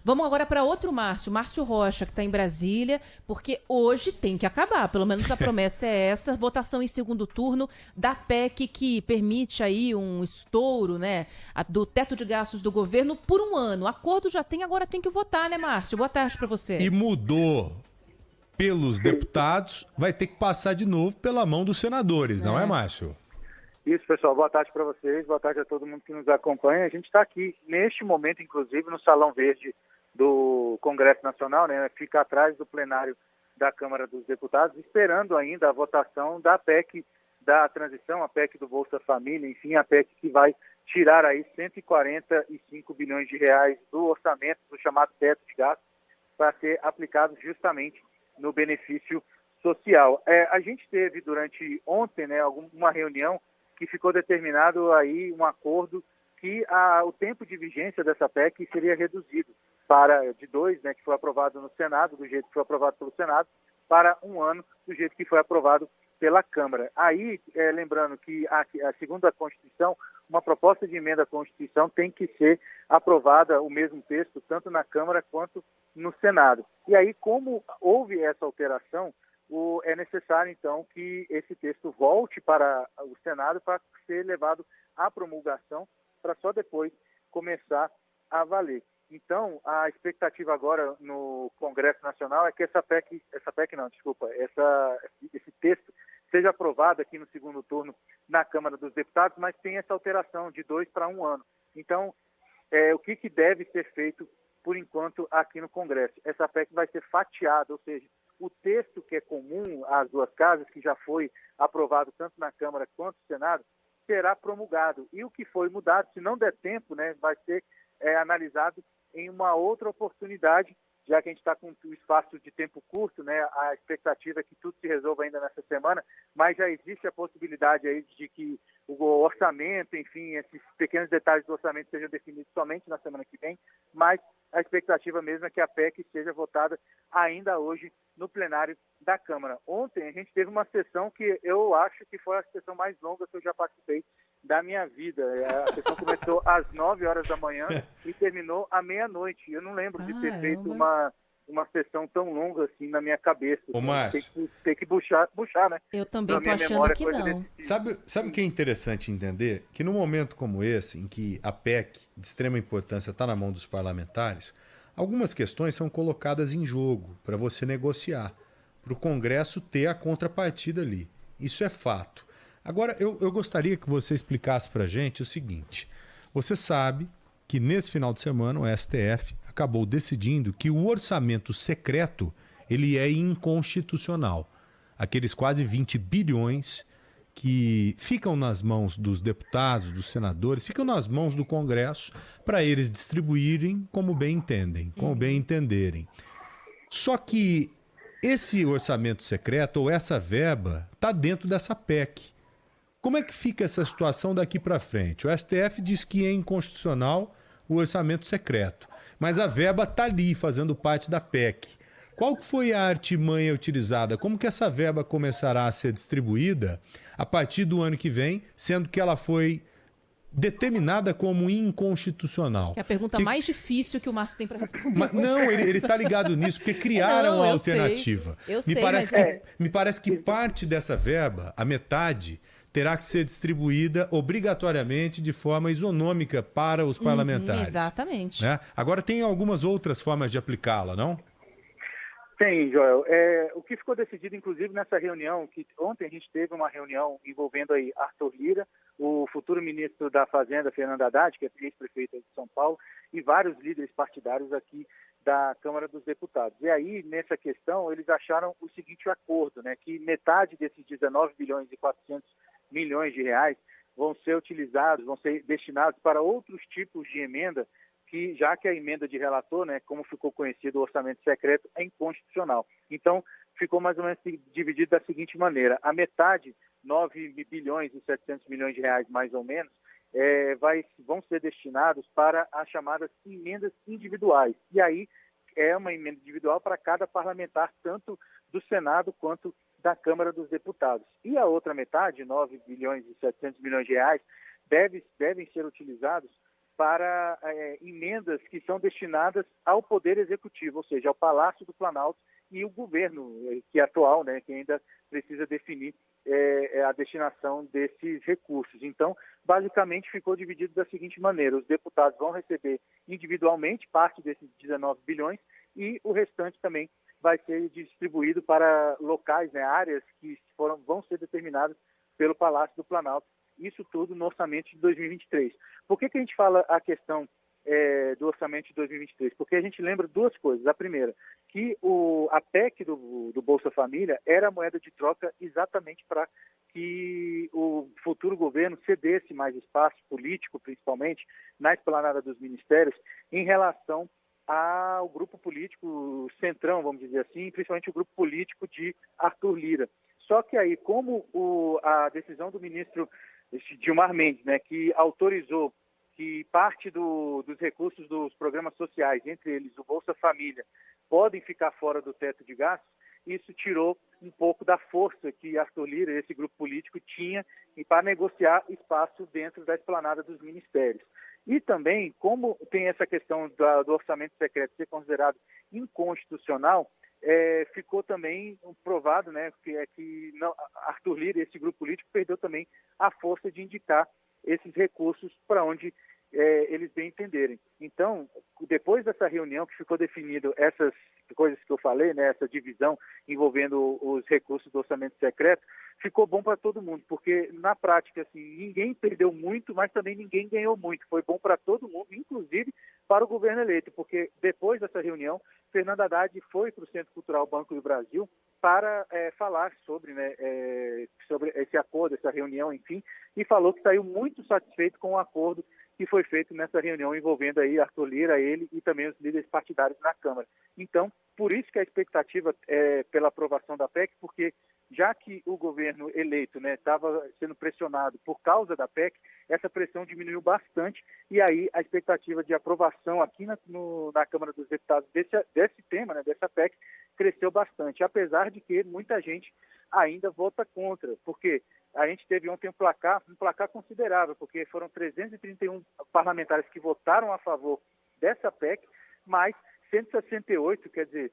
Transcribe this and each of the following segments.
Vamos agora para outro Márcio Rocha, que está em Brasília, porque hoje tem que acabar, pelo menos a promessa é essa, votação em segundo turno da PEC que permite aí um estouro, né, do teto de gastos do governo por um ano. O acordo já tem, agora tem que votar, né, Márcio? Boa tarde para você. E mudou pelos deputados, vai ter que passar de novo pela mão dos senadores, não é, Márcio? Isso, pessoal. Boa tarde para vocês, boa tarde a todo mundo que nos acompanha. A gente está aqui, neste momento, inclusive, no Salão Verde do Congresso Nacional, né? Fica atrás do plenário da Câmara dos Deputados, esperando ainda a votação da PEC da transição, a PEC do Bolsa Família, enfim, a PEC que vai tirar aí 145 bilhões de reais do orçamento, do chamado teto de gastos, para ser aplicado justamente no benefício social. A gente teve durante ontem, né, uma reunião que ficou determinado aí um acordo que o tempo de vigência dessa PEC seria reduzido de 2, né, que foi aprovado no Senado, do jeito que foi aprovado pelo Senado, para 1 ano, do jeito que foi aprovado pela Câmara. Aí, lembrando que, segundo a Constituição, uma proposta de emenda à Constituição tem que ser aprovada, o mesmo texto, tanto na Câmara quanto no Senado. E aí, como houve essa alteração, é necessário, então, que esse texto volte para o Senado para ser levado à promulgação, para só depois começar a valer. Então, a expectativa agora no Congresso Nacional é que esse texto seja aprovado aqui no segundo turno na Câmara dos Deputados, mas tem essa alteração de 2 para 1 ano. Então, o que deve ser feito, por enquanto, aqui no Congresso? Essa PEC vai ser fatiada, ou seja, o texto que é comum às duas casas, que já foi aprovado tanto na Câmara quanto no Senado, será promulgado. E o que foi mudado, se não der tempo, né, vai ser analisado em uma outra oportunidade, já que a gente está com um espaço de tempo curto, né, a expectativa é que tudo se resolva ainda nessa semana, mas já existe a possibilidade aí de que o orçamento, enfim, esses pequenos detalhes do orçamento sejam definidos somente na semana que vem, mas a expectativa mesmo é que a PEC seja votada ainda hoje no plenário da Câmara. Ontem a gente teve uma sessão que eu acho que foi a sessão mais longa que eu já participei da minha vida. A sessão começou às 9 horas da manhã e terminou à meia-noite. Eu não lembro de ter feito uma sessão tão longa assim na minha cabeça. Ô, Márcio, tem que buchar, né? Eu também tô achando que não. Sabe o que é interessante entender? Que num momento como esse, em que a PEC de extrema importância está na mão dos parlamentares, algumas questões são colocadas em jogo para você negociar, para o Congresso ter a contrapartida ali. Isso é fato. Agora, eu gostaria que você explicasse para a gente o seguinte. Você sabe que nesse final de semana o STF acabou decidindo que o orçamento secreto ele é inconstitucional. Aqueles quase 20 bilhões que ficam nas mãos dos deputados, dos senadores, ficam nas mãos do Congresso para eles distribuírem como bem entendem, como bem entenderem. Só que esse orçamento secreto ou essa verba está dentro dessa PEC. Como é que fica essa situação daqui para frente? O STF diz que é inconstitucional o orçamento secreto, mas a verba está ali, fazendo parte da PEC. Qual foi a artimanha utilizada? Como que essa verba começará a ser distribuída a partir do ano que vem, sendo que ela foi determinada como inconstitucional? É a pergunta mais difícil que o Márcio tem para responder. Não, ele está ligado nisso, porque criaram a alternativa. Me parece que parte dessa verba, a metade, terá que ser distribuída obrigatoriamente de forma isonômica para os parlamentares. Exatamente. Né? Agora, tem algumas outras formas de aplicá-la, não? Tem, Joel. O que ficou decidido, inclusive, nessa reunião, que ontem a gente teve uma reunião envolvendo aí Arthur Lira, o futuro ministro da Fazenda, Fernando Haddad, que é ex-prefeito de São Paulo, e vários líderes partidários aqui da Câmara dos Deputados. E aí, nessa questão, eles acharam o seguinte acordo, né, que metade desses 19 bilhões e 400 milhões de reais vão ser utilizados, vão ser destinados para outros tipos de emenda, que já que a emenda de relator, né, como ficou conhecido o orçamento secreto, é inconstitucional. Então, ficou mais ou menos dividido da seguinte maneira: a metade, 9 bilhões e 700 milhões de reais mais ou menos, vão ser destinados para as chamadas emendas individuais. E aí é uma emenda individual para cada parlamentar, tanto do Senado quanto da Câmara dos Deputados. E a outra metade, 9 bilhões e 700 milhões de reais, devem ser utilizados para emendas que são destinadas ao Poder Executivo, ou seja, ao Palácio do Planalto e o governo, que é atual, né, que ainda precisa definir a destinação desses recursos. Então, basicamente, ficou dividido da seguinte maneira: os deputados vão receber individualmente parte desses 19 bilhões e o restante também vai ser distribuído para locais, né, áreas que vão ser determinadas pelo Palácio do Planalto. Isso tudo no orçamento de 2023. Por que a gente fala a questão do orçamento de 2023? Porque a gente lembra duas coisas. A primeira, que a PEC do Bolsa Família era a moeda de troca exatamente para que o futuro governo cedesse mais espaço político, principalmente, na esplanada dos ministérios, em relação ao grupo político centrão, vamos dizer assim, principalmente o grupo político de Arthur Lira. Só que aí, como a decisão do ministro Gilmar Mendes, né, que autorizou que parte dos recursos dos programas sociais, entre eles o Bolsa Família, podem ficar fora do teto de gastos, isso tirou um pouco da força que Arthur Lira, esse grupo político, tinha para negociar espaço dentro da esplanada dos ministérios. E também, como tem essa questão do orçamento secreto ser considerado inconstitucional, ficou também provado, né, que Arthur Lira, esse grupo político, perdeu também a força de indicar esses recursos para onde eles bem entenderem. Então, depois dessa reunião que ficou definido essas coisas que eu falei, né, essa divisão envolvendo os recursos do orçamento secreto, ficou bom para todo mundo, porque na prática assim, ninguém perdeu muito, mas também ninguém ganhou muito. Foi bom para todo mundo, inclusive para o governo eleito, porque depois dessa reunião, Fernando Haddad foi para o Centro Cultural Banco do Brasil para falar sobre esse acordo, essa reunião, enfim, e falou que saiu muito satisfeito com o acordo que foi feito nessa reunião envolvendo aí Arthur Lira, ele e também os líderes partidários na Câmara. Então, por isso que a expectativa é pela aprovação da PEC, porque já que o governo eleito estava sendo pressionado por causa da PEC, essa pressão diminuiu bastante e aí a expectativa de aprovação aqui na Câmara dos Deputados desse tema, né, dessa PEC, cresceu bastante, apesar de que muita gente ainda vota contra, porque a gente teve ontem um placar considerável, porque foram 331 parlamentares que votaram a favor dessa PEC, mas 168, quer dizer,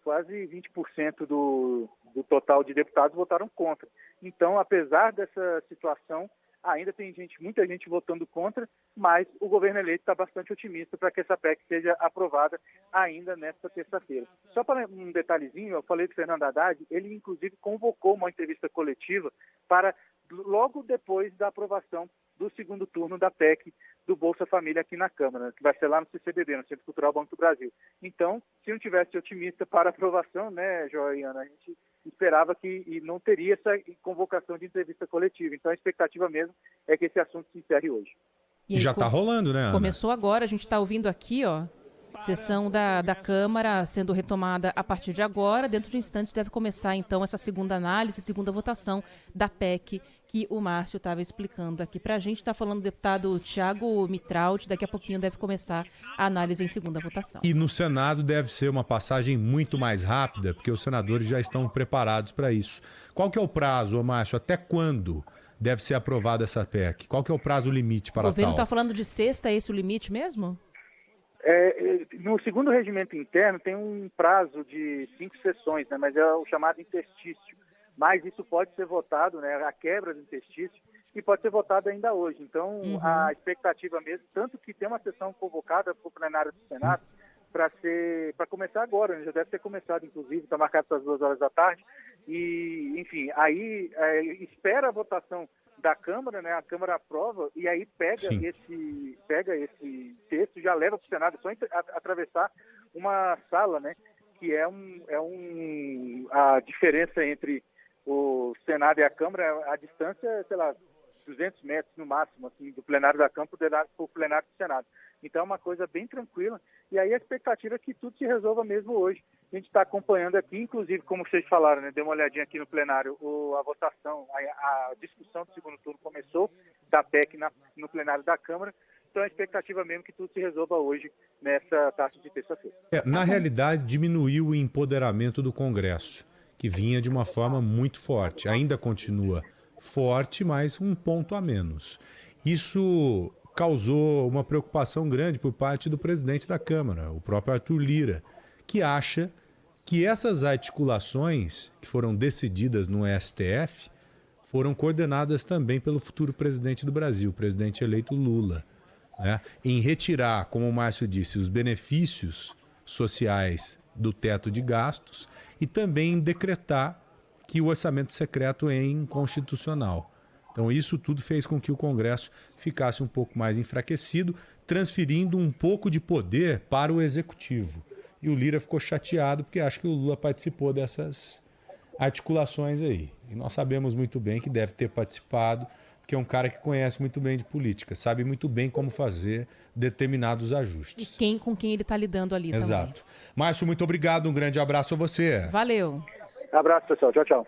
quase 20% do total de deputados votaram contra. Então, apesar dessa situação, ainda tem muita gente votando contra, mas o governo eleito está bastante otimista para que essa PEC seja aprovada ainda nesta terça-feira. Só para um detalhezinho, eu falei do Fernando Haddad, ele inclusive convocou uma entrevista coletiva para logo depois da aprovação do segundo turno da PEC do Bolsa Família aqui na Câmara, que vai ser lá no CCBB, no Centro Cultural Banco do Brasil. Então, se não tivesse otimista para aprovação, né, Joiana, a gente esperava que não teria essa convocação de entrevista coletiva. Então, a expectativa mesmo é que esse assunto se encerre hoje. E já está rolando, né, Ana? Começou agora, a gente está ouvindo aqui, ó, sessão da Câmara sendo retomada a partir de agora. Dentro de instantes deve começar, então, essa segunda análise, segunda votação da PEC que o Márcio estava explicando aqui para a gente. Está falando o deputado Thiago Mitraut, daqui a pouquinho deve começar a análise em segunda votação. E no Senado deve ser uma passagem muito mais rápida, porque os senadores já estão preparados para isso. Qual que é o prazo, Márcio? Até quando deve ser aprovada essa PEC? Qual que é o prazo limite para tal? O governo está falando de sexta, é esse o limite mesmo? No segundo regimento interno tem um prazo de 5 sessões, né, mas é o chamado interstício. Mas isso pode ser votado, né, a quebra do interstício, e pode ser votado ainda hoje. Então, a expectativa mesmo, tanto que tem uma sessão convocada para o plenário do Senado para começar agora, né, já deve ter começado, inclusive, está marcado para as 2 horas da tarde. E, enfim, aí espera a votação da Câmara, né? A Câmara aprova e aí pega esse texto, já leva para o Senado, é só atravessar uma sala, né? Que a diferença entre o Senado e a Câmara, a distância, sei lá, 200 metros no máximo, assim, do plenário da Câmara para o plenário do Senado. Então é uma coisa bem tranquila e aí a expectativa é que tudo se resolva mesmo hoje. A gente está acompanhando aqui, inclusive, como vocês falaram, né, dê uma olhadinha aqui no plenário, a votação, a discussão do segundo turno começou, da PEC no plenário da Câmara. Então, a expectativa mesmo é que tudo se resolva hoje, nessa tarde de terça-feira. Na realidade, diminuiu o empoderamento do Congresso, que vinha de uma forma muito forte. Ainda continua forte, mas um ponto a menos. Isso causou uma preocupação grande por parte do presidente da Câmara, o próprio Arthur Lira, que acha que essas articulações que foram decididas no STF foram coordenadas também pelo futuro presidente do Brasil, o presidente eleito Lula, né? Em retirar, como o Márcio disse, os benefícios sociais do teto de gastos e também em decretar que o orçamento secreto é inconstitucional. Então isso tudo fez com que o Congresso ficasse um pouco mais enfraquecido, transferindo um pouco de poder para o Executivo. E o Lira ficou chateado porque acha que o Lula participou dessas articulações aí. E nós sabemos muito bem que deve ter participado, porque é um cara que conhece muito bem de política, sabe muito bem como fazer determinados ajustes. E com quem ele está lidando ali também. Exato. Márcio, muito obrigado, um grande abraço a você. Valeu. Abraço, pessoal. Tchau, tchau.